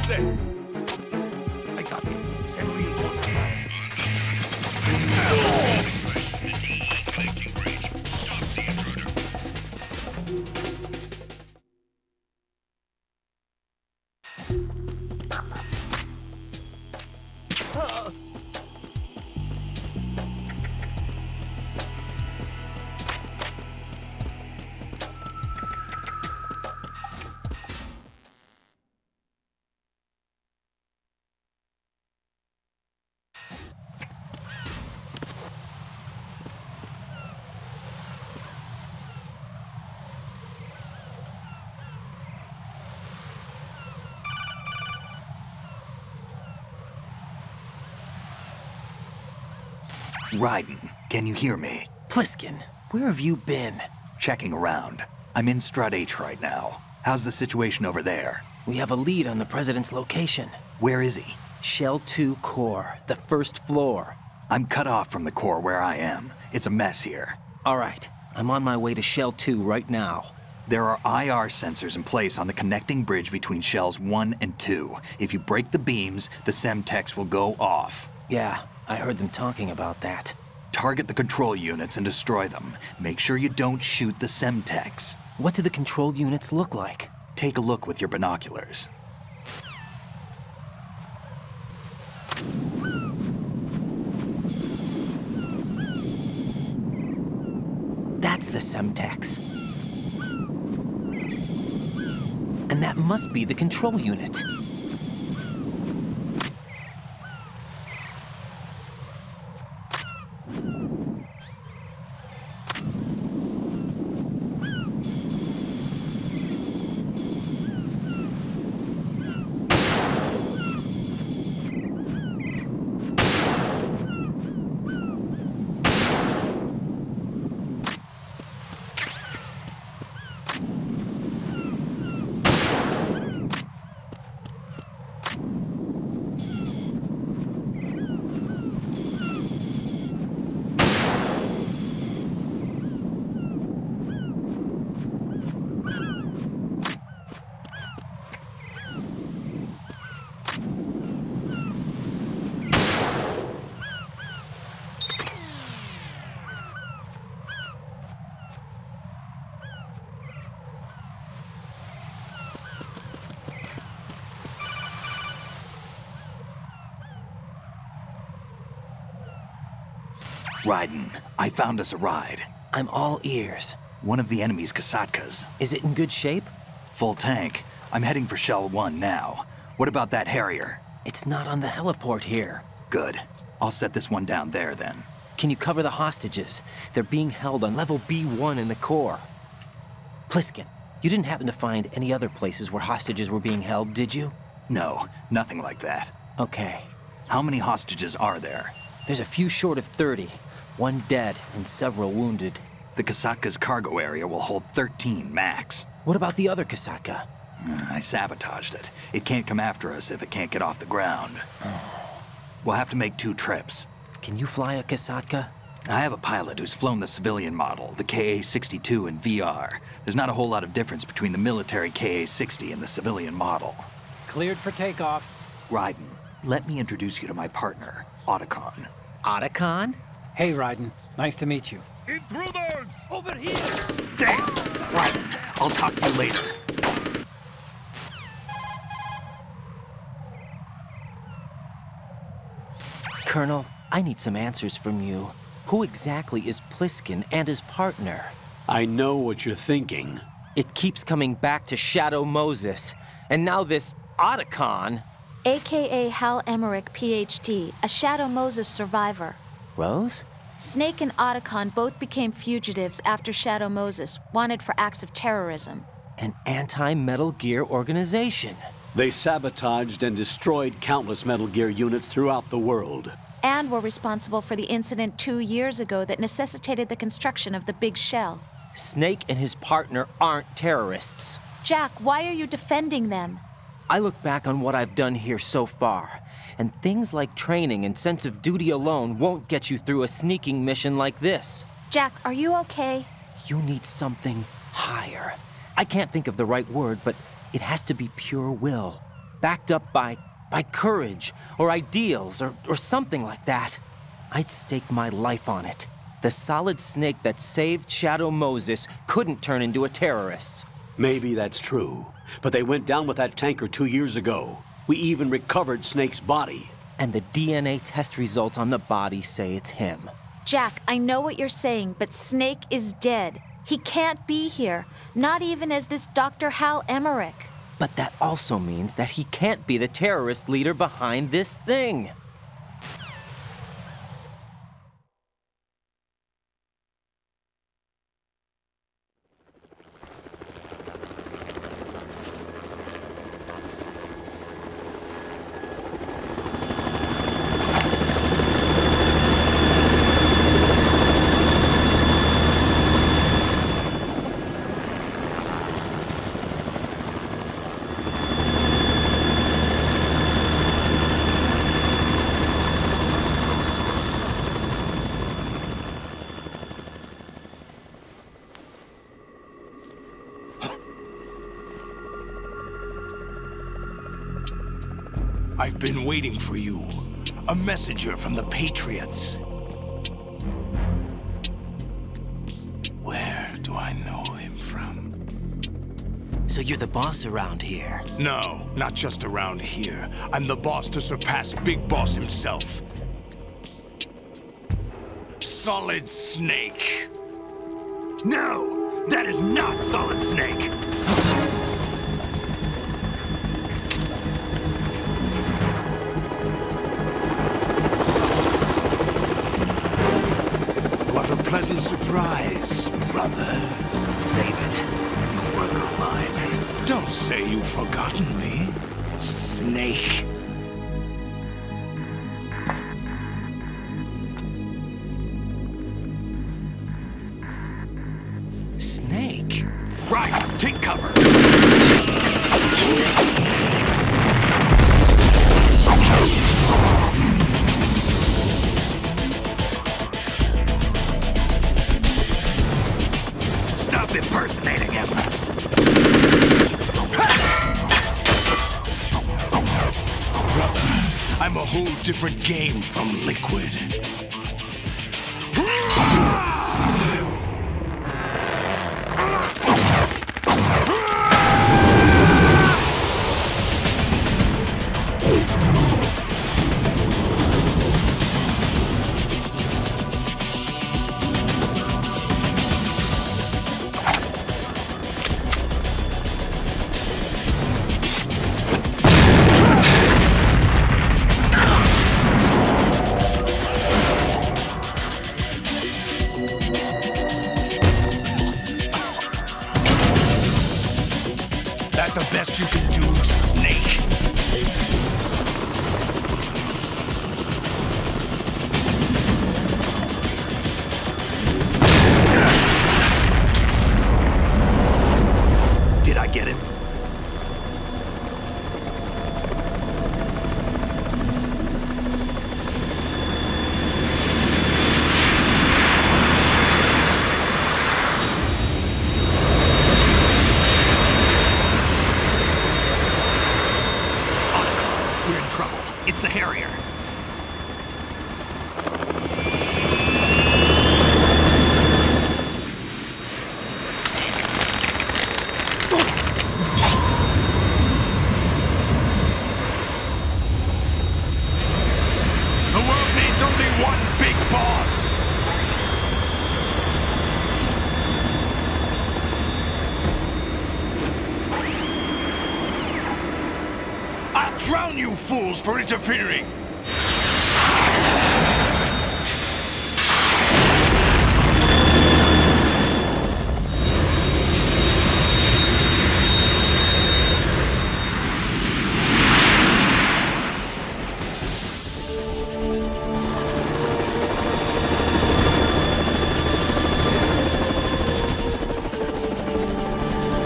I got him. Send reinforcements. Connecting bridge. Stop the intruder. Raiden, can you hear me? Pliskin, where have you been? Checking around. I'm in Strut H right now. How's the situation over there? We have a lead on the President's location. Where is he? Shell 2 core, the first floor. I'm cut off from the core where I am. It's a mess here. All right, I'm on my way to Shell 2 right now. There are IR sensors in place on the connecting bridge between Shells 1 and 2. If you break the beams, the Semtex will go off. Yeah, I heard them talking about that. Target the control units and destroy them. Make sure you don't shoot the Semtex. What do the control units look like? Take a look with your binoculars. That's the Semtex. And that must be the control unit. Raiden, I found us a ride. I'm all ears. One of the enemy's Kasatkas. Is it in good shape? Full tank. I'm heading for Shell 1 now. What about that Harrier? It's not on the heliport here. Good. I'll set this one down there then. Can you cover the hostages? They're being held on level B1 in the core. Pliskin, you didn't happen to find any other places where hostages were being held, did you? No, nothing like that. Okay. How many hostages are there? There's a few short of 30. One dead and several wounded. The Kasatka's cargo area will hold 13 max. What about the other Kasaka? I sabotaged it. It can't come after us if it can't get off the ground. We'll have to make 2 trips. Can you fly a Kasaka? I have a pilot who's flown the civilian model, the KA-62 in VR. There's not a whole lot of difference between the military KA-60 and the civilian model. Cleared for takeoff. Raiden, let me introduce you to my partner, Otacon. Otacon? Hey, Raiden. Nice to meet you. Intruders! Over here! Damn! Raiden, I'll talk to you later. Colonel, I need some answers from you. Who exactly is Pliskin and his partner? I know what you're thinking. It keeps coming back to Shadow Moses. And now this Otacon. AKA Hal Emmerich, PhD, a Shadow Moses survivor. Rose? Snake and Otacon both became fugitives after Shadow Moses, wanted for acts of terrorism. An anti-Metal Gear organization. They sabotaged and destroyed countless Metal Gear units throughout the world. And were responsible for the incident 2 years ago that necessitated the construction of the Big Shell. Snake and his partner aren't terrorists. Jack, why are you defending them? I look back on what I've done here so far, and things like training and sense of duty alone won't get you through a sneaking mission like this. Jack, are you okay? You need something higher. I can't think of the right word, but it has to be pure will, backed up by courage or ideals or something like that. I'd stake my life on it. The solid Snake that saved Shadow Moses couldn't turn into a terrorist. Maybe that's true, but they went down with that tanker 2 years ago. We even recovered Snake's body. And the DNA test results on the body say it's him. Jack, I know what you're saying, but Snake is dead. He can't be here, not even as this Dr. Hal Emmerich. But that also means that he can't be the terrorist leader behind this thing. I've been waiting for you. A messenger from the Patriots. Where do I know him from? So you're the boss around here? No, not just around here. I'm the boss to surpass Big Boss himself. Solid Snake. No! That is not Solid Snake! What a pleasant surprise, brother. Save it. You brother of mine. Don't say you've forgotten me, Snake. Snake? Right, take cover! Stop impersonating him! Brother, I'm a whole different game from Liquid. That the best you can do, Snake? Did I get it? We're in trouble. It's the Harrier. The world needs only one big boss. I'll drown you fools for interfering.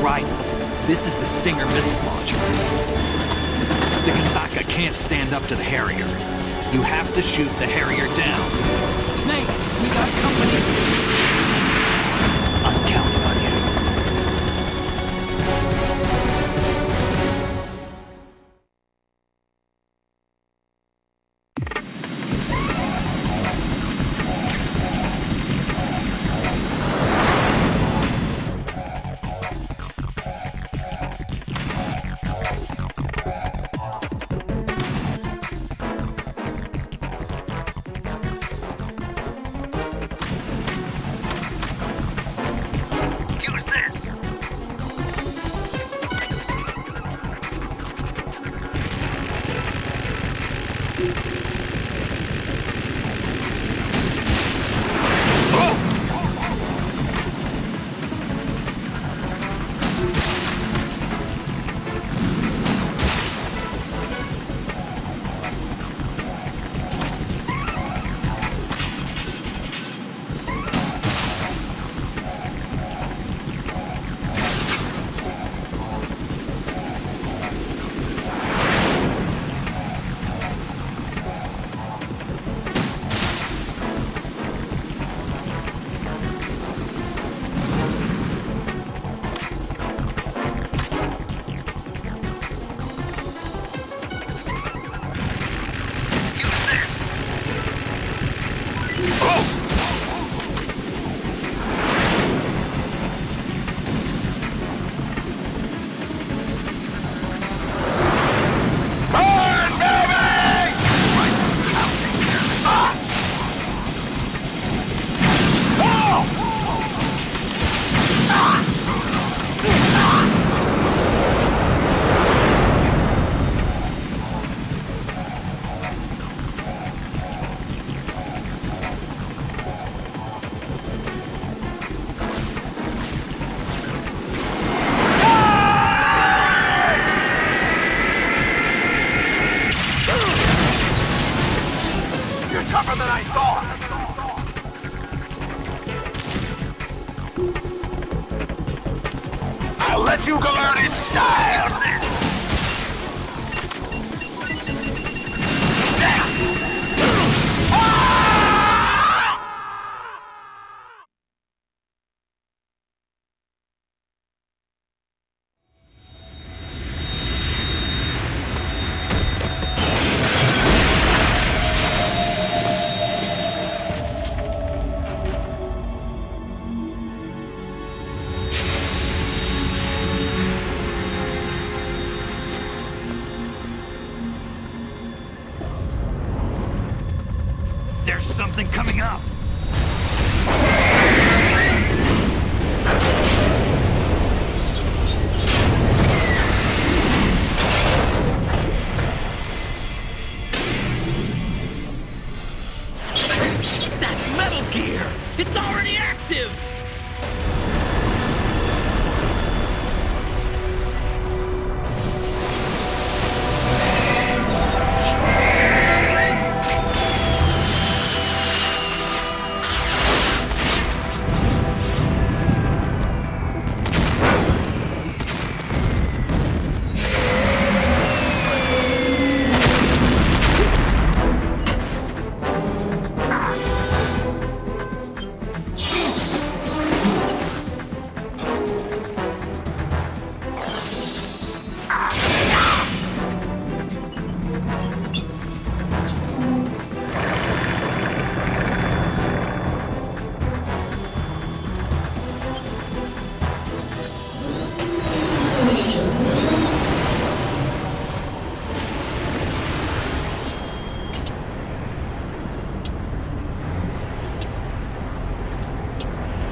Right. This is the Stinger missile launcher. The Kasaka can't stand up to the Harrier. You have to shoot the Harrier down. Snake, we got company. I'm counting on you. I'll let you go out in style! There's something coming up! That's Metal Gear! It's already active!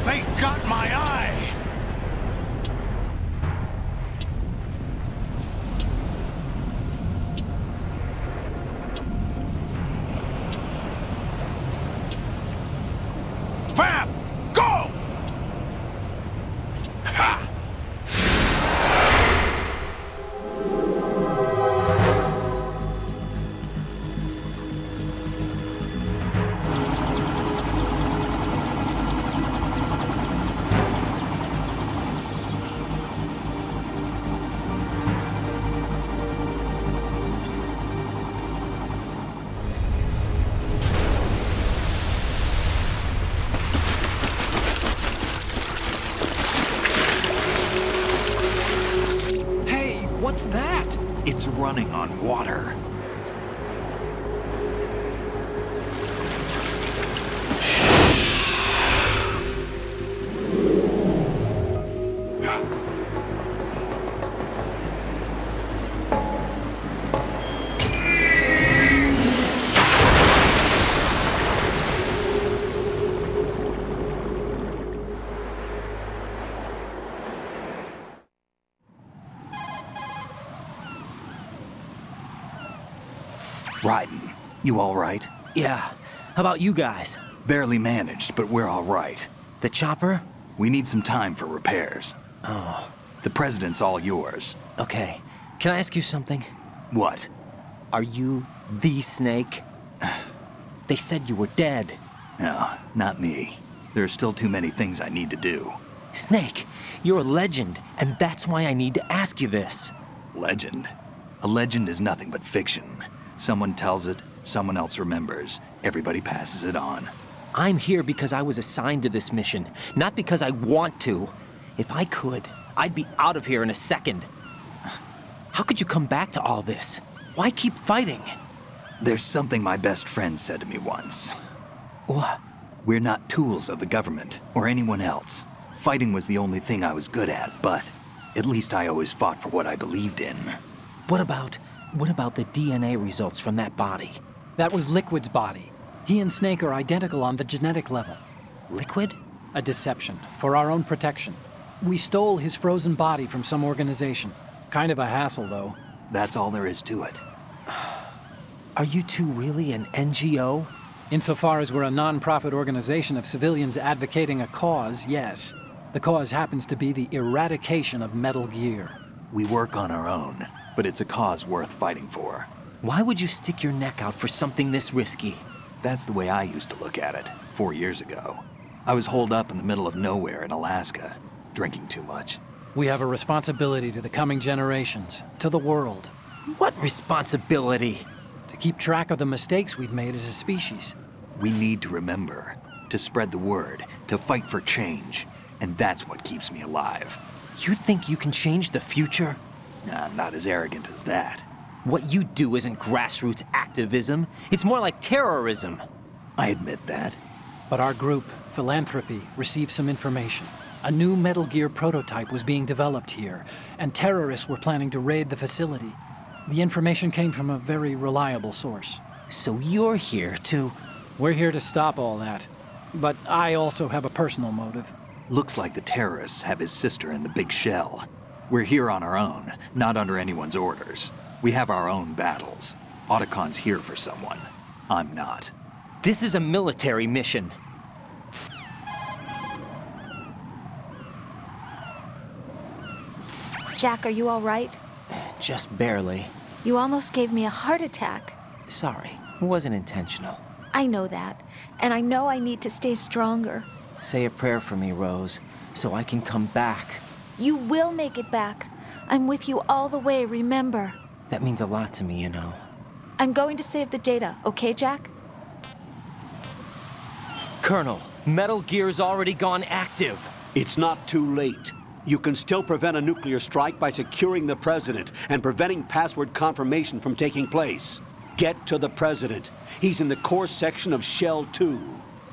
They got my eye! Fab! Go! Ha! What's that? It's running on water. Raiden, you all right? Yeah. How about you guys? Barely managed, but we're all right. The chopper? We need some time for repairs. Oh. The president's all yours. Okay. Can I ask you something? What? Are you the Snake? They said you were dead. No, not me. There are still too many things I need to do. Snake, you're a legend, and that's why I need to ask you this. Legend? A legend is nothing but fiction. Someone tells it, someone else remembers. Everybody passes it on. I'm here because I was assigned to this mission, not because I want to. If I could, I'd be out of here in a second. How could you come back to all this? Why keep fighting? There's something my best friend said to me once. What? We're not tools of the government or anyone else. Fighting was the only thing I was good at, but at least I always fought for what I believed in. What about the DNA results from that body? That was Liquid's body. He and Snake are identical on the genetic level. Liquid? A deception, for our own protection. We stole his frozen body from some organization. Kind of a hassle, though. That's all there is to it. Are you two really an NGO? Insofar as we're a non-profit organization of civilians advocating a cause, yes. The cause happens to be the eradication of Metal Gear. We work on our own, but it's a cause worth fighting for. Why would you stick your neck out for something this risky? That's the way I used to look at it, 4 years ago. I was holed up in the middle of nowhere in Alaska, drinking too much. We have a responsibility to the coming generations, to the world, What responsibility? to keep track of the mistakes we've made as a species. We need to remember, to spread the word, to fight for change. And that's what keeps me alive. You think you can change the future? Nah, I'm not as arrogant as that. What you do isn't grassroots activism. It's more like terrorism. I admit that. But our group, Philanthropy, received some information. A new Metal Gear prototype was being developed here, and terrorists were planning to raid the facility. The information came from a very reliable source. So you're here to... We're here to stop all that. But I also have a personal motive. Looks like the terrorists have his sister in the big shell. We're here on our own, not under anyone's orders. We have our own battles. Otacon's here for someone. I'm not. This is a military mission. Jack, are you all right? Just barely. You almost gave me a heart attack. Sorry, it wasn't intentional. I know that, and I know I need to stay stronger. Say a prayer for me, Rose, so I can come back. You will make it back. I'm with you all the way, remember. That means a lot to me, you know. I'm going to save the data, okay, Jack? Colonel, Metal Gear's already gone active. It's not too late. You can still prevent a nuclear strike by securing the President and preventing password confirmation from taking place. Get to the President. He's in the core section of Shell 2.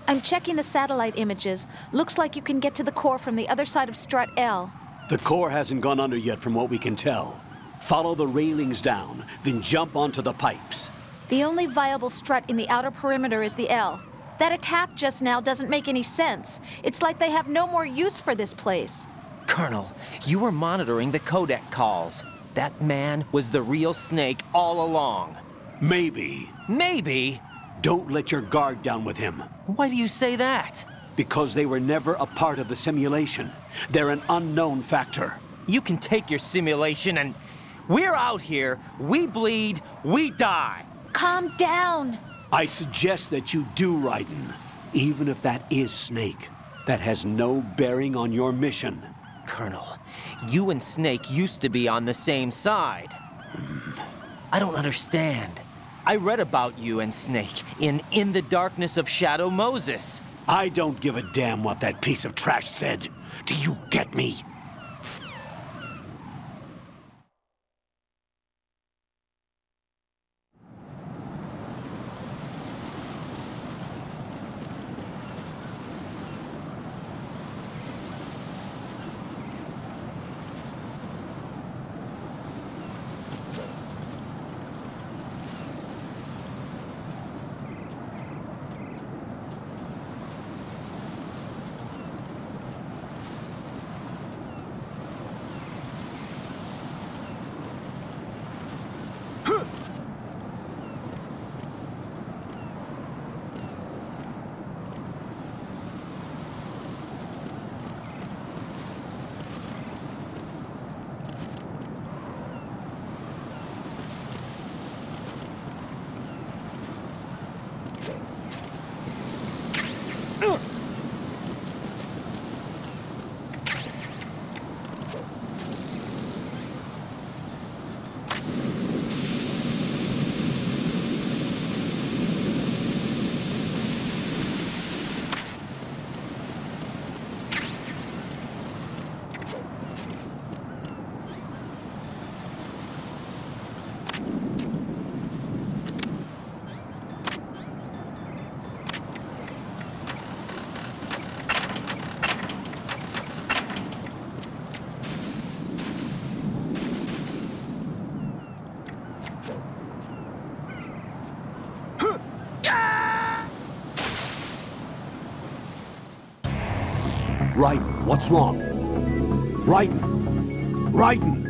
I'm checking the satellite images. Looks like you can get to the core from the other side of Strut L. The core hasn't gone under yet from what we can tell. Follow the railings down, then jump onto the pipes. The only viable strut in the outer perimeter is the L. That attack just now doesn't make any sense. It's like they have no more use for this place. Colonel, you were monitoring the codec calls. That man was the real Snake all along. Maybe. Maybe? Don't let your guard down with him. Why do you say that? Because they were never a part of the simulation. They're an unknown factor. You can take your simulation and... We're out here, we bleed, we die. Calm down. I suggest that you do, Raiden. Even if that is Snake. That has no bearing on your mission. Colonel, you and Snake used to be on the same side. I don't understand. I read about you and Snake in the Darkness of Shadow Moses. I don't give a damn what that piece of trash said. Do you get me? Raiden, what's wrong? Raiden! Raiden!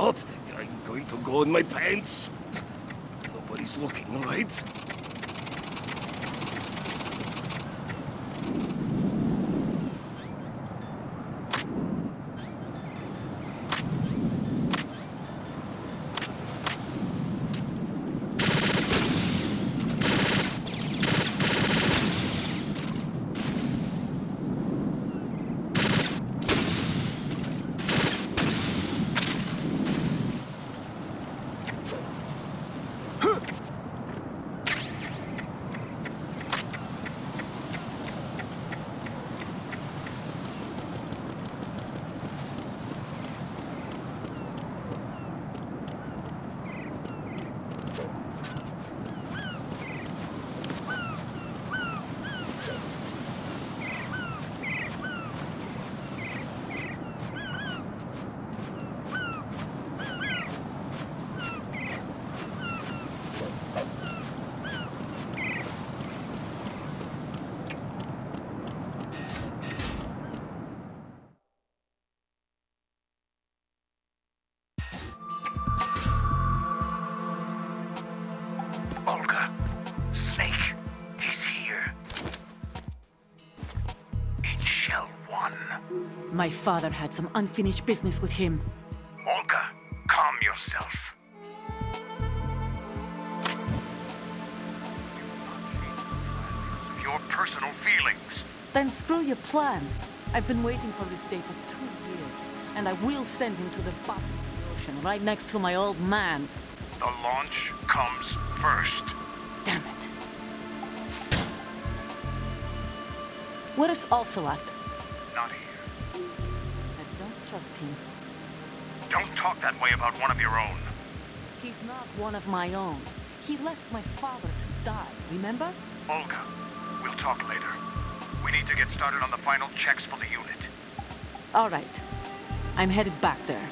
What? I'm going to go in my pants? Nobody's looking, right? Olga, Snake, he's here. In Shell 1. My father had some unfinished business with him. Olga, calm yourself. Because of your personal feelings. Then screw your plan. I've been waiting for this day for 2 years, and I will send him to the bottom of the ocean, right next to my old man. The launch comes first. Damn it. Where is Ocelot? Not here. I don't trust him. Don't talk that way about one of your own. He's not one of my own. He left my father to die, remember? Olga, we'll talk later. We need to get started on the final checks for the unit. All right. I'm headed back there.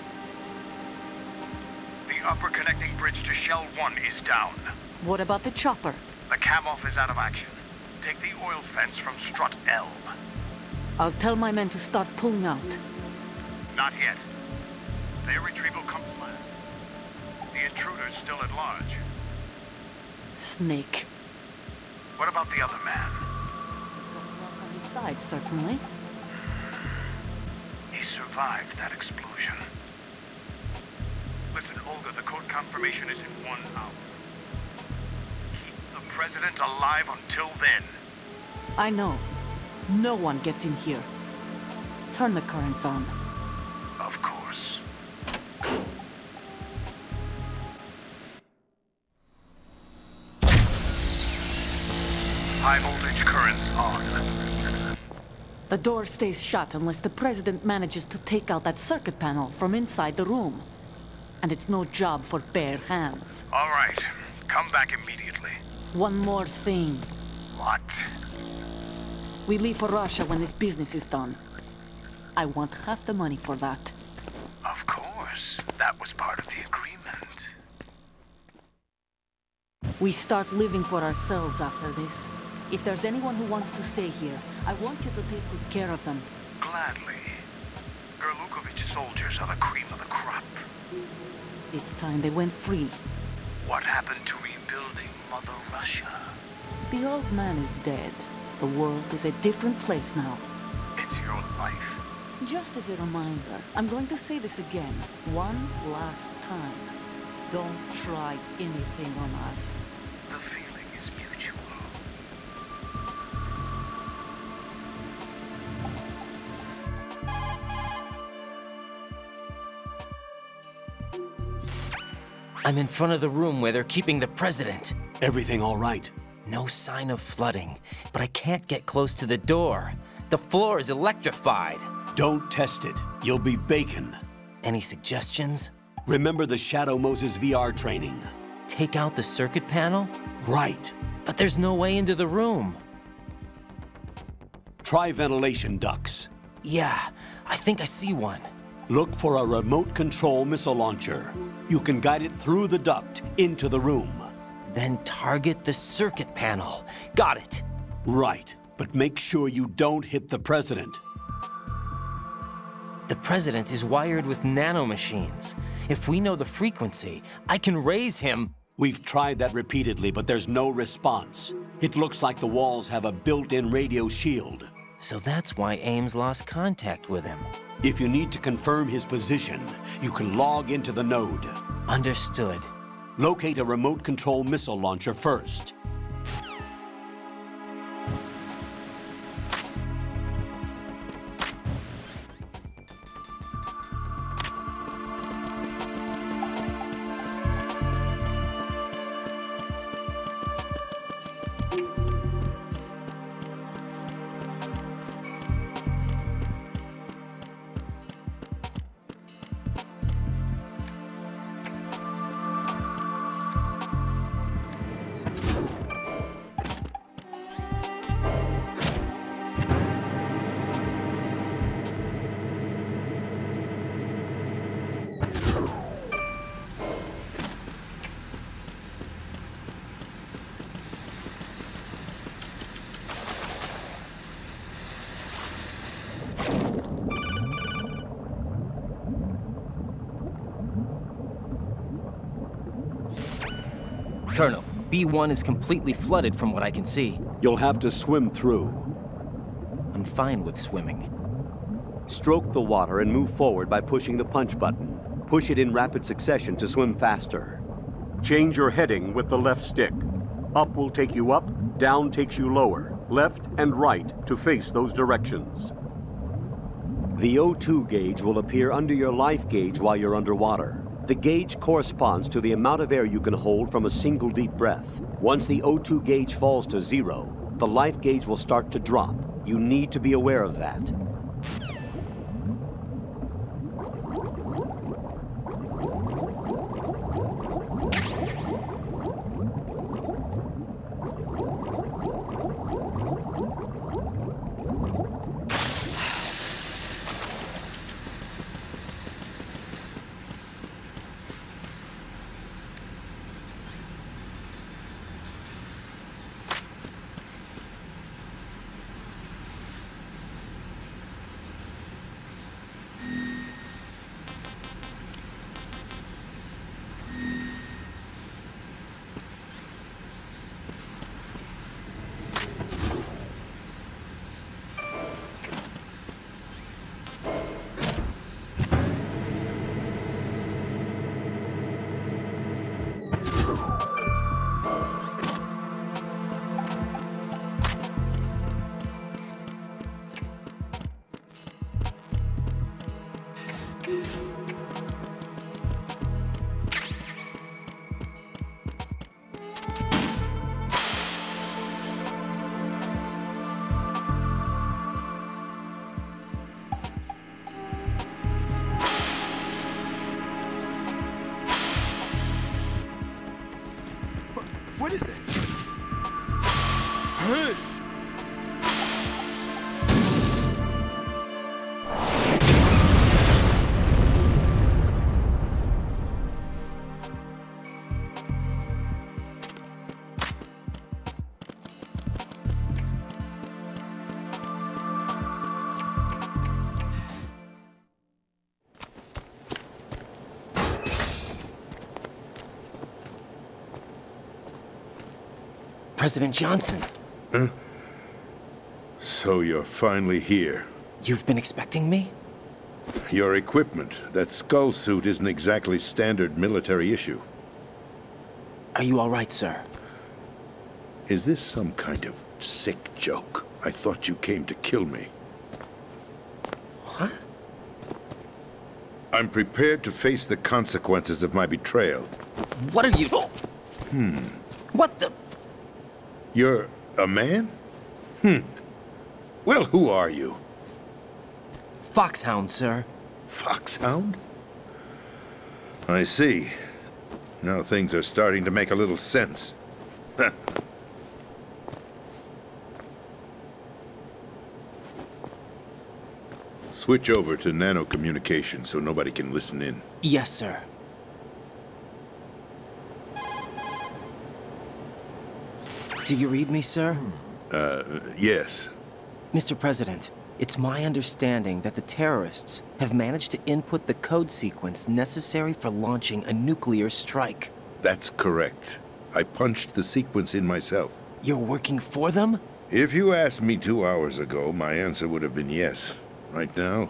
The upper connecting bridge to Shell 1 is down. What about the chopper? The cam-off is out of action. Take the oil fence from strut L. I'll tell my men to start pulling out. Not yet. Their retrieval comes last. The intruder's still at large. Snake. What about the other man? He's got a mark on his side, certainly. He survived that explosion. Listen, Olga, the code confirmation is in 1 hour. Keep the president alive until then. I know. No one gets in here. Turn the currents on. Of course. High voltage currents on. The door stays shut unless the president manages to take out that circuit panel from inside the room. And it's no job for bare hands. All right. Come back immediately. One more thing. What? We leave for Russia when this business is done. I want half the money for that. Of course. That was part of the agreement. We start living for ourselves after this. If there's anyone who wants to stay here, I want you to take good care of them. Gladly. Gerlukovich soldiers are the cream of the crop. It's time they went free. What happened to rebuilding Mother Russia? The old man is dead. The world is a different place now. It's your life. Just as a reminder, I'm going to say this again, one last time. Don't try anything on us. The feeling is mutual. I'm in front of the room where they're keeping the president. Everything all right? No sign of flooding, but I can't get close to the door. The floor is electrified. Don't test it. You'll be bacon. Any suggestions? Remember the Shadow Moses VR training? Take out the circuit panel? Right. But there's no way into the room. Try ventilation ducts. Yeah, I think I see one. Look for a remote control missile launcher. You can guide it through the duct into the room. Then target the circuit panel. Got it. Right, but make sure you don't hit the president. The President is wired with nanomachines. If we know the frequency, I can raise him. We've tried that repeatedly, but there's no response. It looks like the walls have a built-in radio shield. So that's why Ames lost contact with him. If you need to confirm his position, you can log into the node. Understood. Locate a remote control missile launcher first. Colonel, B1 is completely flooded from what I can see. You'll have to swim through. I'm fine with swimming. Stroke the water and move forward by pushing the punch button. Push it in rapid succession to swim faster. Change your heading with the left stick. Up will take you up, down takes you lower, left and right to face those directions. The O2 gauge will appear under your life gauge while you're underwater. The gauge corresponds to the amount of air you can hold from a single deep breath. Once the O2 gauge falls to 0, the life gauge will start to drop. You need to be aware of that. What is it? President Johnson. Huh? So you're finally here. You've been expecting me? Your equipment, that skull suit isn't exactly standard military issue. Are you all right, sir? Is this some kind of sick joke? I thought you came to kill me. What? I'm prepared to face the consequences of my betrayal. What are you... What the... You're a man? Well, who are you? Foxhound, sir. Foxhound? I see. Now things are starting to make a little sense. Switch over to nano-communication so nobody can listen in. Yes, sir. Do you read me, sir? Yes. Mr. President, It's my understanding that the terrorists have managed to input the code sequence necessary for launching a nuclear strike. That's correct. I punched the sequence in myself. You're working for them? If you asked me 2 hours ago, my answer would have been yes. Right now,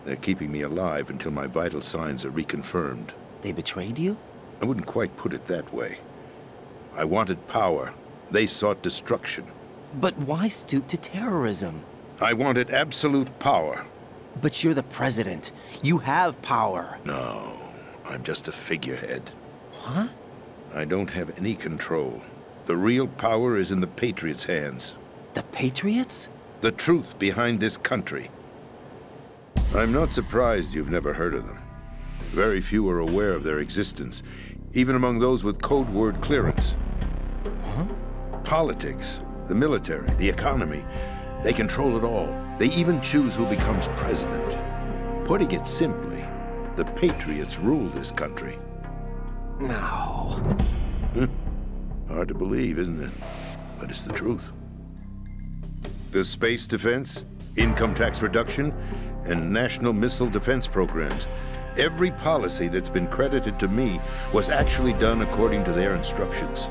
they're keeping me alive until my vital signs are reconfirmed. They betrayed you? I wouldn't quite put it that way. I wanted power. They sought destruction. But why stoop to terrorism? I wanted absolute power. But you're the president. You have power. No, I'm just a figurehead. Huh? I don't have any control. The real power is in the Patriots' hands. The Patriots? The truth behind this country. I'm not surprised you've never heard of them. Very few are aware of their existence, even among those with code word clearance. Huh? Politics, the military, the economy, they control it all. They even choose who becomes president. Putting it simply, the Patriots rule this country. No. Hard to believe, isn't it? But it's the truth. The space defense, income tax reduction, and national missile defense programs. Every policy that's been credited to me was actually done according to their instructions.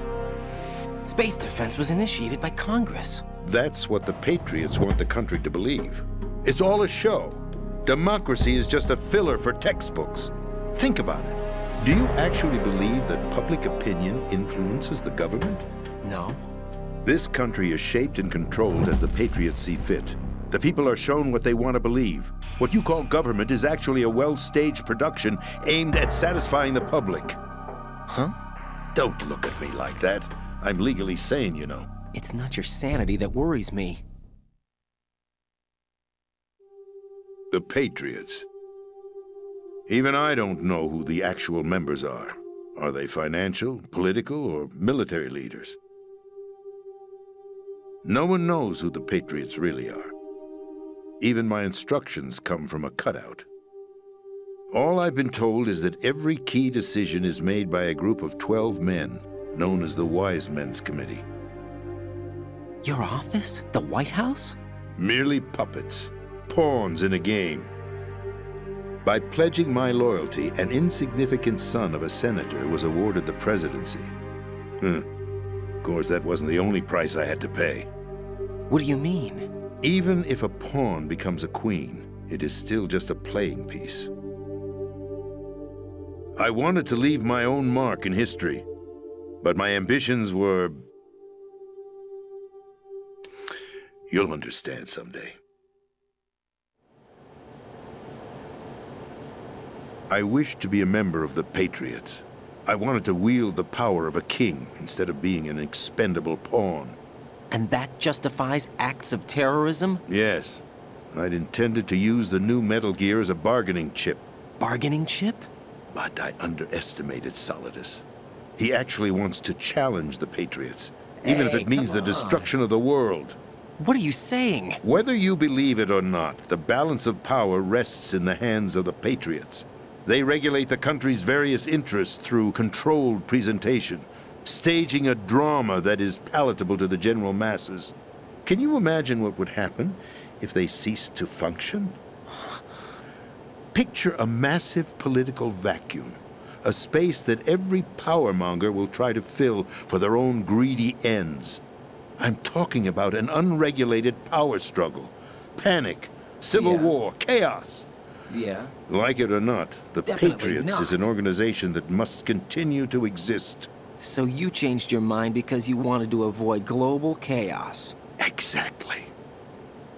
Space defense was initiated by Congress. That's what the Patriots want the country to believe. It's all a show. Democracy is just a filler for textbooks. Think about it. Do you actually believe that public opinion influences the government? No. This country is shaped and controlled as the Patriots see fit. The people are shown what they want to believe. What you call government is actually a well-staged production aimed at satisfying the public. Huh? Don't look at me like that. I'm legally sane, you know. It's not your sanity that worries me. The Patriots. Even I don't know who the actual members are. Are they financial, political, or military leaders? No one knows who the Patriots really are. Even my instructions come from a cutout. All I've been told is that every key decision is made by a group of 12 men, known as the Wise Men's Committee. Your office? The White House? Merely puppets, pawns in a game. By pledging my loyalty, an insignificant son of a senator was awarded the presidency. Of course, that wasn't the only price I had to pay. What do you mean? Even if a pawn becomes a queen, it is still just a playing piece. I wanted to leave my own mark in history, but my ambitions were... You'll understand someday. I wished to be a member of the Patriots. I wanted to wield the power of a king instead of being an expendable pawn. And that justifies acts of terrorism? Yes. I'd intended to use the new Metal Gear as a bargaining chip. Bargaining chip? But I underestimated Solidus. He actually wants to challenge the Patriots, even if it means the destruction of the world. What are you saying? Whether you believe it or not, the balance of power rests in the hands of the Patriots. They regulate the country's various interests through controlled presentation, staging a drama that is palatable to the general masses. Can you imagine what would happen if they ceased to function? Picture a massive political vacuum, a space that every powermonger will try to fill for their own greedy ends. I'm talking about an unregulated power struggle, panic, civil war, chaos. Yeah. Like it or not, the Definitely Patriots not. is an organization that must continue to exist. So you changed your mind because you wanted to avoid global chaos. Exactly.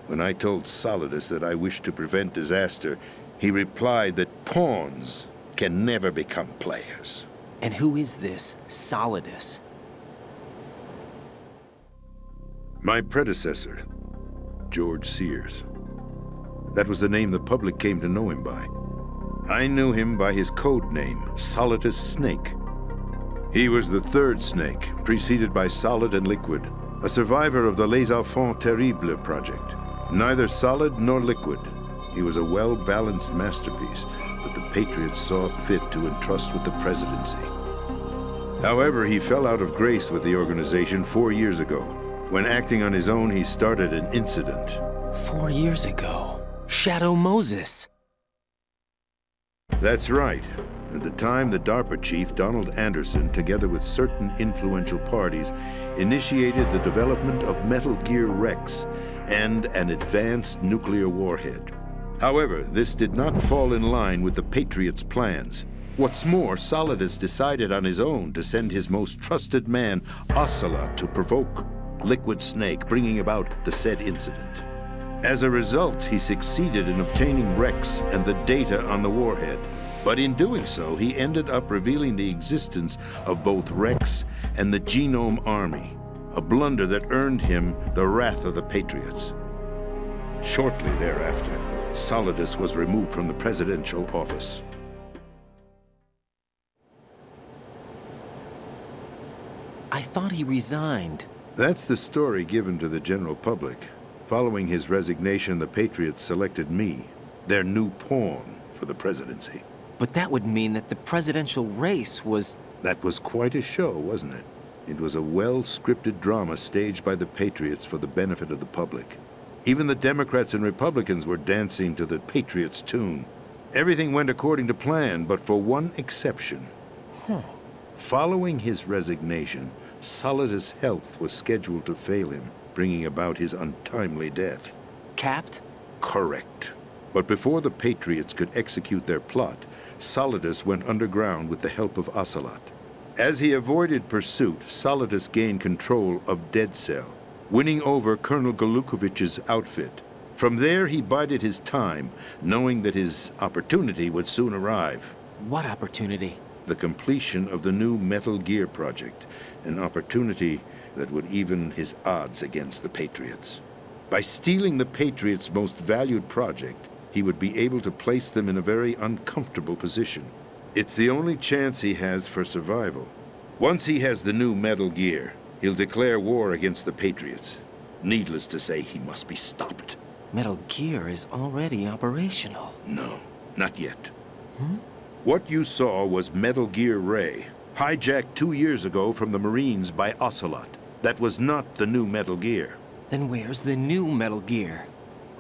When I told Solidus that I wished to prevent disaster, he replied that pawns can never become players. And who is this Solidus? My predecessor, George Sears. That was the name the public came to know him by. I knew him by his code name, Solidus Snake. He was the third snake, preceded by Solid and Liquid, a survivor of the Les Enfants Terribles project. Neither solid nor liquid, he was a well-balanced masterpiece that the Patriots saw fit to entrust with the presidency. However, he fell out of grace with the organization 4 years ago. When acting on his own, he started an incident. 4 years ago. Shadow Moses. That's right. At the time, the DARPA chief, Donald Anderson, together with certain influential parties, initiated the development of Metal Gear Rex and an advanced nuclear warhead. However, this did not fall in line with the Patriots' plans. What's more, Solidus decided on his own to send his most trusted man, Ocelot, to provoke Liquid Snake, bringing about the said incident. As a result, he succeeded in obtaining Rex and the data on the warhead. But in doing so, he ended up revealing the existence of both Rex and the Genome Army, a blunder that earned him the wrath of the Patriots. Shortly thereafter, Solidus was removed from the presidential office. I thought he resigned. That's the story given to the general public. Following his resignation, the Patriots selected me, their new pawn, for the presidency. But that would mean that the presidential race was... That was quite a show, wasn't it? It was a well-scripted drama staged by the Patriots for the benefit of the public. Even the Democrats and Republicans were dancing to the Patriots' tune. Everything went according to plan, but for one exception. Following his resignation, Solidus' health was scheduled to fail him, bringing about his untimely death. Capped? Correct. But before the Patriots could execute their plot, Solidus went underground with the help of Ocelot. As he avoided pursuit, Solidus gained control of Dead Cell, winning over Colonel Golukovich's outfit. From there, he bided his time, knowing that his opportunity would soon arrive. What opportunity? The completion of the new Metal Gear project, an opportunity that would even his odds against the Patriots. By stealing the Patriots' most valued project, he would be able to place them in a very uncomfortable position. It's the only chance he has for survival. Once he has the new Metal Gear, he'll declare war against the Patriots. Needless to say, he must be stopped. Metal Gear is already operational. No, not yet. What you saw was Metal Gear Ray, hijacked 2 years ago from the Marines by Ocelot. That was not the new Metal Gear. Then where's the new Metal Gear?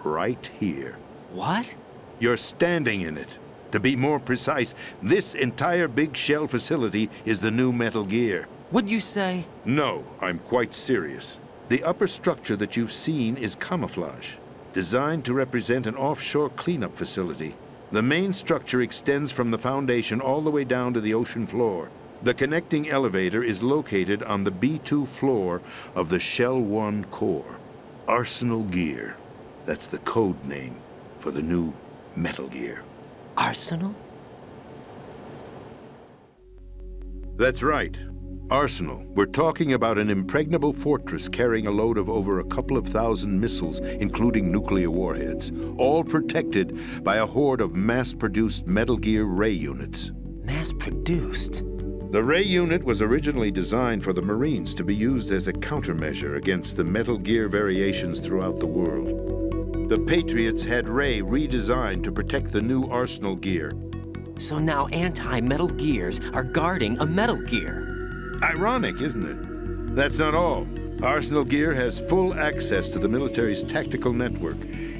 Right here. What? You're standing in it. To be more precise, this entire big shell facility is the new Metal Gear. What'd you say? No, I'm quite serious. The upper structure that you've seen is camouflage, designed to represent an offshore cleanup facility. The main structure extends from the foundation all the way down to the ocean floor. The connecting elevator is located on the B2 floor of the Shell 1 core. Arsenal Gear. That's the code name for the new Metal Gear. Arsenal? That's right. Arsenal. We're talking about an impregnable fortress carrying a load of over a couple of thousand missiles, including nuclear warheads, all protected by a horde of mass-produced Metal Gear Ray units. Mass-produced? The Ray unit was originally designed for the Marines to be used as a countermeasure against the Metal Gear variations throughout the world. The Patriots had Ray redesigned to protect the new Arsenal Gear. So now anti-Metal Gears are guarding a Metal Gear. Ironic, isn't it? That's not all. Arsenal Gear has full access to the military's tactical network,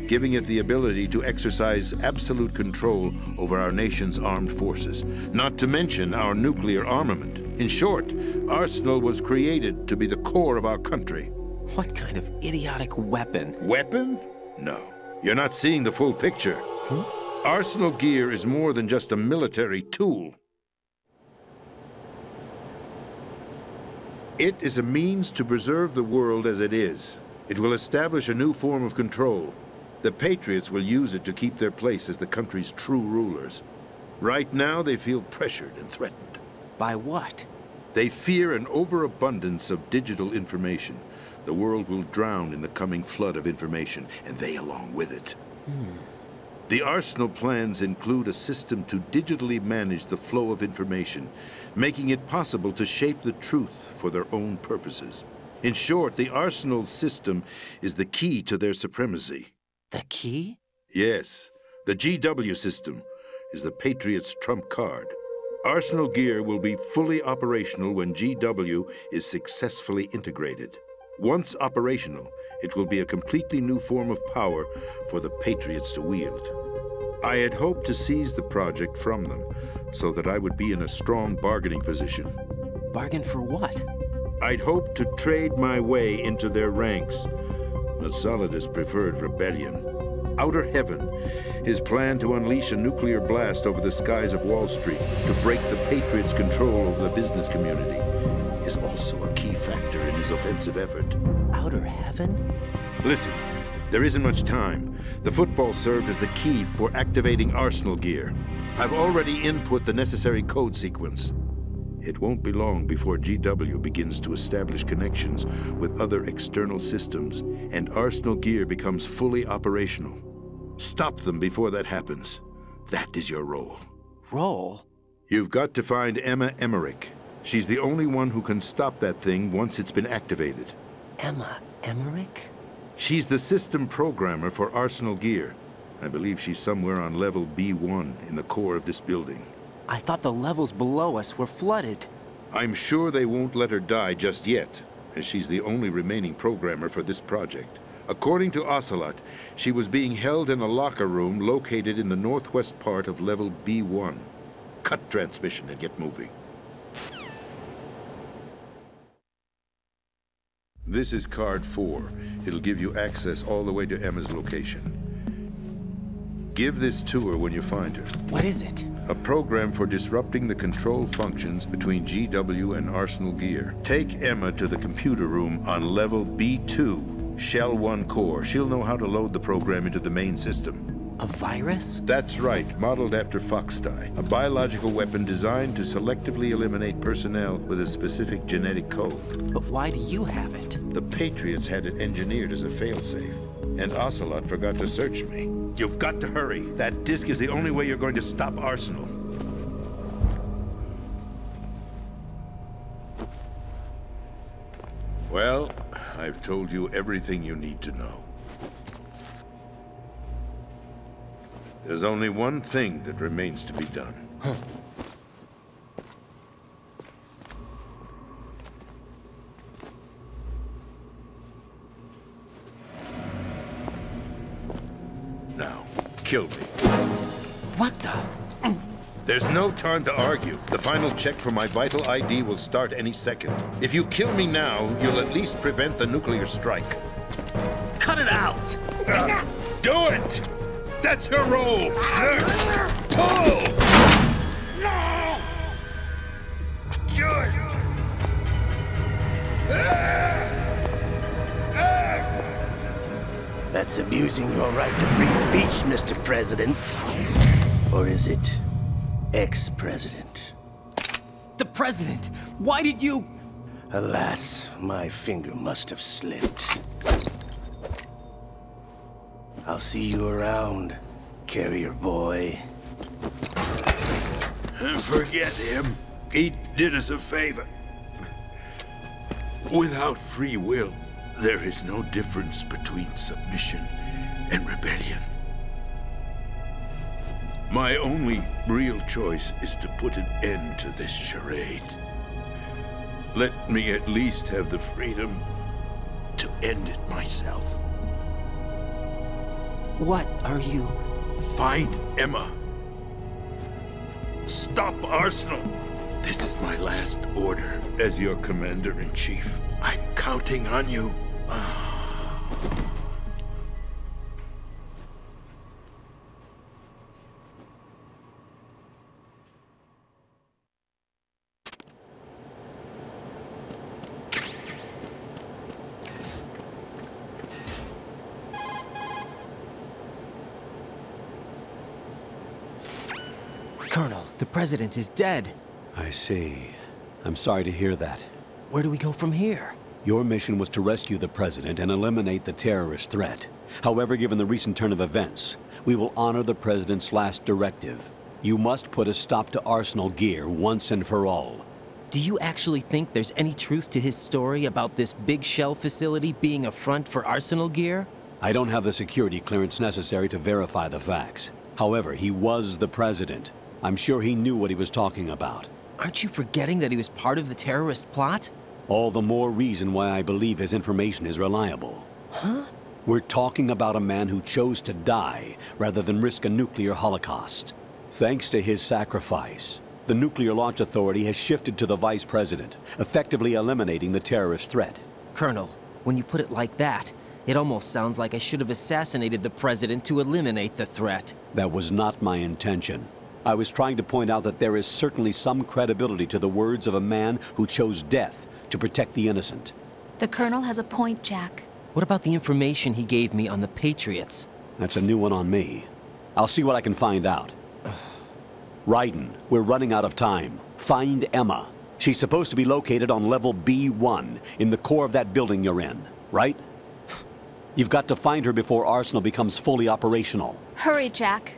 giving it the ability to exercise absolute control over our nation's armed forces, not to mention our nuclear armament. In short, Arsenal was created to be the core of our country. What kind of idiotic weapon? Weapon? No. You're not seeing the full picture. Arsenal Gear is more than just a military tool. It is a means to preserve the world as it is. It will establish a new form of control. The Patriots will use it to keep their place as the country's true rulers. Right now, they feel pressured and threatened. By what? They fear an overabundance of digital information. The world will drown in the coming flood of information, and they along with it. The Arsenal plans include a system to digitally manage the flow of information, making it possible to shape the truth for their own purposes. In short, the Arsenal system is the key to their supremacy. The key? Yes. The GW system is the Patriots' trump card. Arsenal Gear will be fully operational when GW is successfully integrated. Once operational, It will be a completely new form of power for the Patriots to wield. I had hoped to seize the project from them, so that I would be in a strong bargaining position. Bargain for what? I'd hoped to trade my way into their ranks, but Solidus preferred rebellion. Outer Heaven, his plan to unleash a nuclear blast over the skies of Wall Street to break the Patriots' control over the business community, is also a key factor in his offensive effort. Outer Heaven? Listen, there isn't much time. The football served as the key for activating Arsenal gear. I've already input the necessary code sequence. It won't be long before GW begins to establish connections with other external systems, and Arsenal gear becomes fully operational. Stop them before that happens. That is your role. Role? You've got to find Emma Emmerich. She's the only one who can stop that thing once it's been activated. Emma Emmerich? She's the system programmer for Arsenal gear. I believe she's somewhere on level B1 in the core of this building. I thought the levels below us were flooded. I'm sure they won't let her die just yet, as she's the only remaining programmer for this project. According to Ocelot, she was being held in a locker room located in the northwest part of level B1. Cut transmission and get moving. This is card 4. It'll give you access all the way to Emma's location. Give this to her when you find her. What is it? A program for disrupting the control functions between GW and Arsenal gear. Take Emma to the computer room on level B2, Shell 1 core. She'll know how to load the program into the main system. A virus? That's right, modeled after Foxdie. A biological weapon designed to selectively eliminate personnel with a specific genetic code. But why do you have it? The Patriots had it engineered as a failsafe, and Ocelot forgot to search me. You've got to hurry. That disk is the only way you're going to stop Arsenal. Well, I've told you everything you need to know. There's only one thing that remains to be done. Huh. Now, kill me. What the? There's no time to argue. The final check for my vital ID will start any second. If you kill me now, you'll at least prevent the nuclear strike. Cut it out! Do it! That's your role! Pull! No! Do it! That's abusing your right to free speech, Mr. President. Or is it ex-president? The president! Why did you... Alas, my finger must have slipped. I'll see you around, carrier boy. Forget him. He did us a favor. Without free will, there is no difference between submission and rebellion. My only real choice is to put an end to this charade. Let me at least have the freedom to end it myself. What are you... Find Emma. Stop Arsenal. This is my last order as your commander-in-chief. I'm counting on you. Colonel, the president is dead. I see. I'm sorry to hear that. Where do we go from here? Your mission was to rescue the president and eliminate the terrorist threat. However, given the recent turn of events, we will honor the president's last directive. You must put a stop to Arsenal gear once and for all. Do you actually think there's any truth to his story about this big shell facility being a front for Arsenal gear? I don't have the security clearance necessary to verify the facts. However, he was the president. I'm sure he knew what he was talking about. Aren't you forgetting that he was part of the terrorist plot? All the more reason why I believe his information is reliable. Huh? We're talking about a man who chose to die rather than risk a nuclear holocaust. Thanks to his sacrifice, the Nuclear Launch Authority has shifted to the Vice President, effectively eliminating the terrorist threat. Colonel, when you put it like that, it almost sounds like I should have assassinated the President to eliminate the threat. That was not my intention. I was trying to point out that there is certainly some credibility to the words of a man who chose death to protect the innocent. The Colonel has a point, Jack. What about the information he gave me on the Patriots? That's a new one on me. I'll see what I can find out. Raiden, we're running out of time. Find Emma. She's supposed to be located on level B1, in the core of that building you're in, right? You've got to find her before Arsenal becomes fully operational. Hurry, Jack.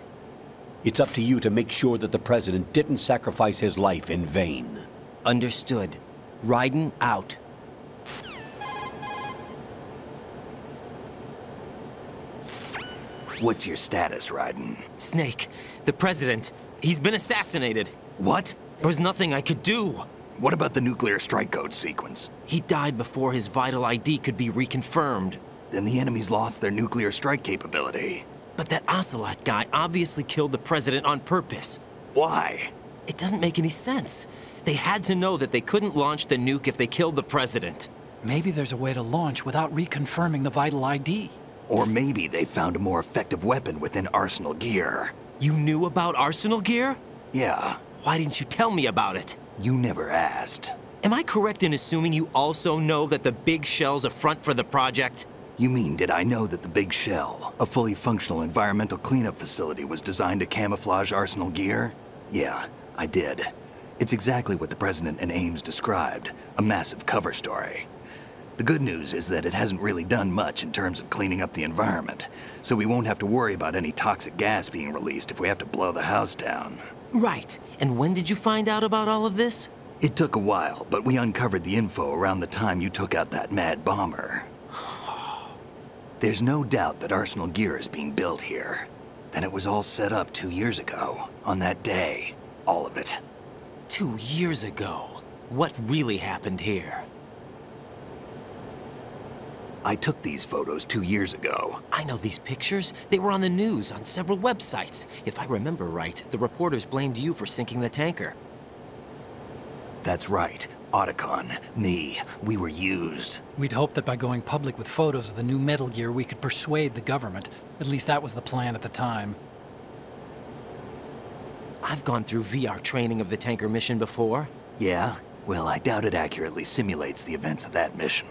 It's up to you to make sure that the President didn't sacrifice his life in vain. Understood. Raiden out. What's your status, Raiden? Snake, the President, he's been assassinated. What? There was nothing I could do. What about the nuclear strike code sequence? He died before his vital ID could be reconfirmed. Then the enemy's lost their nuclear strike capability. But that Ocelot guy obviously killed the President on purpose. Why? It doesn't make any sense. They had to know that they couldn't launch the nuke if they killed the President. Maybe there's a way to launch without reconfirming the vital ID. Or maybe they found a more effective weapon within Arsenal gear. You knew about Arsenal gear? Yeah. Why didn't you tell me about it? You never asked. Am I correct in assuming you also know that the Big Shell's a front for the project? You mean, did I know that the Big Shell, a fully functional environmental cleanup facility, was designed to camouflage Arsenal gear? Yeah, I did. It's exactly what the President and Ames described, a massive cover story. The good news is that it hasn't really done much in terms of cleaning up the environment, so we won't have to worry about any toxic gas being released if we have to blow the house down. Right. And when did you find out about all of this? It took a while, but we uncovered the info around the time you took out that mad bomber. There's no doubt that Arsenal gear is being built here. Then it was all set up 2 years ago, on that day. All of it. 2 years ago? What really happened here? I took these photos 2 years ago. I know these pictures. They were on the news, on several websites. If I remember right, the reporters blamed you for sinking the tanker. That's right. Otacon, me, we were used. We'd hoped that by going public with photos of the new Metal Gear, we could persuade the government. At least that was the plan at the time. I've gone through VR training of the tanker mission before. Yeah? Well, I doubt it accurately simulates the events of that mission.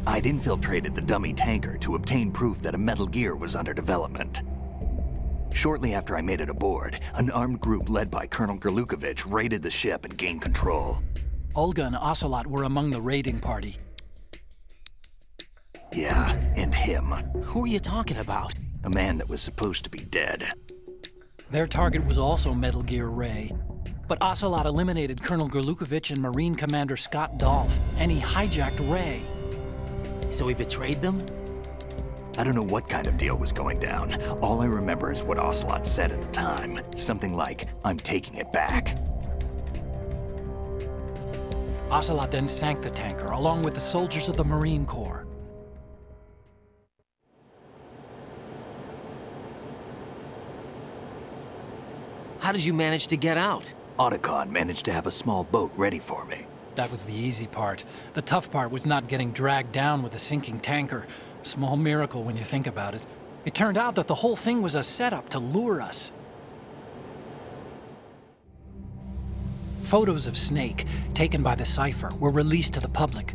I'd infiltrated the dummy tanker to obtain proof that a Metal Gear was under development. Shortly after I made it aboard, an armed group led by Colonel Gerlukovich raided the ship and gained control. Olga and Ocelot were among the raiding party. Yeah, and him. Who are you talking about? A man that was supposed to be dead. Their target was also Metal Gear Ray. But Ocelot eliminated Colonel Gerlukovich and Marine Commander Scott Dolph, and he hijacked Ray. So he betrayed them? I don't know what kind of deal was going down. All I remember is what Ocelot said at the time. Something like, "I'm taking it back." Ocelot then sank the tanker, along with the soldiers of the Marine Corps. How did you manage to get out? Otacon managed to have a small boat ready for me. That was the easy part. The tough part was not getting dragged down with a sinking tanker. Small miracle when you think about it. It turned out that the whole thing was a setup to lure us. Photos of Snake, taken by the Cypher, were released to the public.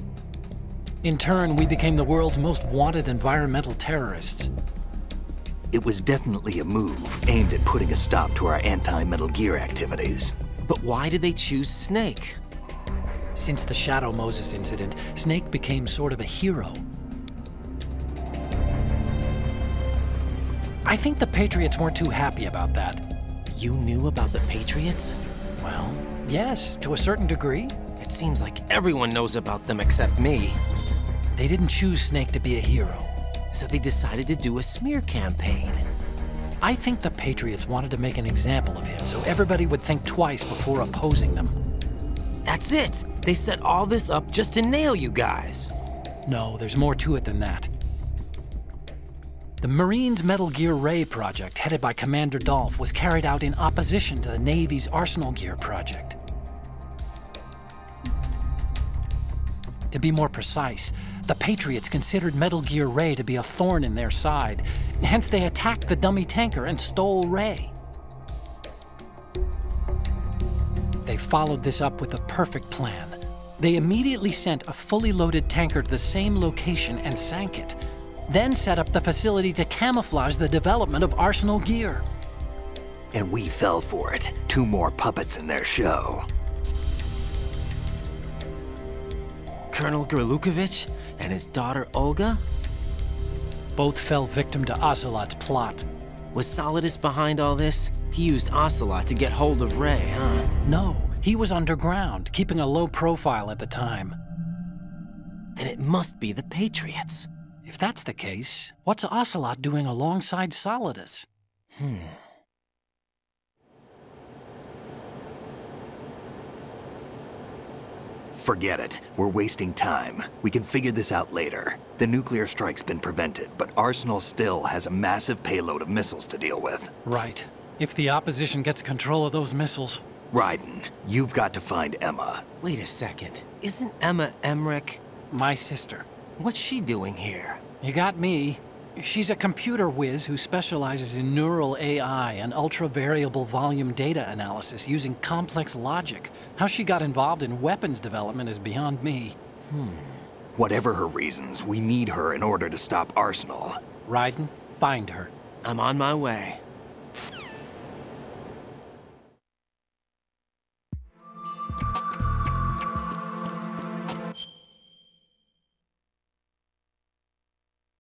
In turn, we became the world's most wanted environmental terrorists. It was definitely a move aimed at putting a stop to our anti-Metal Gear activities. But why did they choose Snake? Since the Shadow Moses incident, Snake became sort of a hero. I think the Patriots weren't too happy about that. You knew about the Patriots? Well, yes, to a certain degree. It seems like everyone knows about them except me. They didn't choose Snake to be a hero. So they decided to do a smear campaign. I think the Patriots wanted to make an example of him so everybody would think twice before opposing them. That's it! They set all this up just to nail you guys. No, there's more to it than that. The Marines' Metal Gear Ray project, headed by Commander Dolph, was carried out in opposition to the Navy's Arsenal Gear project. To be more precise, the Patriots considered Metal Gear Ray to be a thorn in their side. Hence, they attacked the dummy tanker and stole Ray. They followed this up with a perfect plan. They immediately sent a fully loaded tanker to the same location and sank it, then set up the facility to camouflage the development of Arsenal Gear. And we fell for it. 2 more puppets in their show. Colonel Gerlukovich and his daughter Olga? Both fell victim to Ocelot's plot. Was Solidus behind all this? He used Ocelot to get hold of Ray, huh? No, he was underground, keeping a low profile at the time. Then it must be the Patriots. If that's the case, what's Ocelot doing alongside Solidus? Forget it. We're wasting time. We can figure this out later. The nuclear strike's been prevented, but Arsenal still has a massive payload of missiles to deal with. Right. If the opposition gets control of those missiles. Raiden, you've got to find Emma. Wait a second. Isn't Emma Emmerich? My sister. What's she doing here? You got me. She's a computer whiz who specializes in neural AI and ultra-variable volume data analysis using complex logic. How she got involved in weapons development is beyond me. Whatever her reasons, we need her in order to stop Arsenal. Raiden, find her. I'm on my way.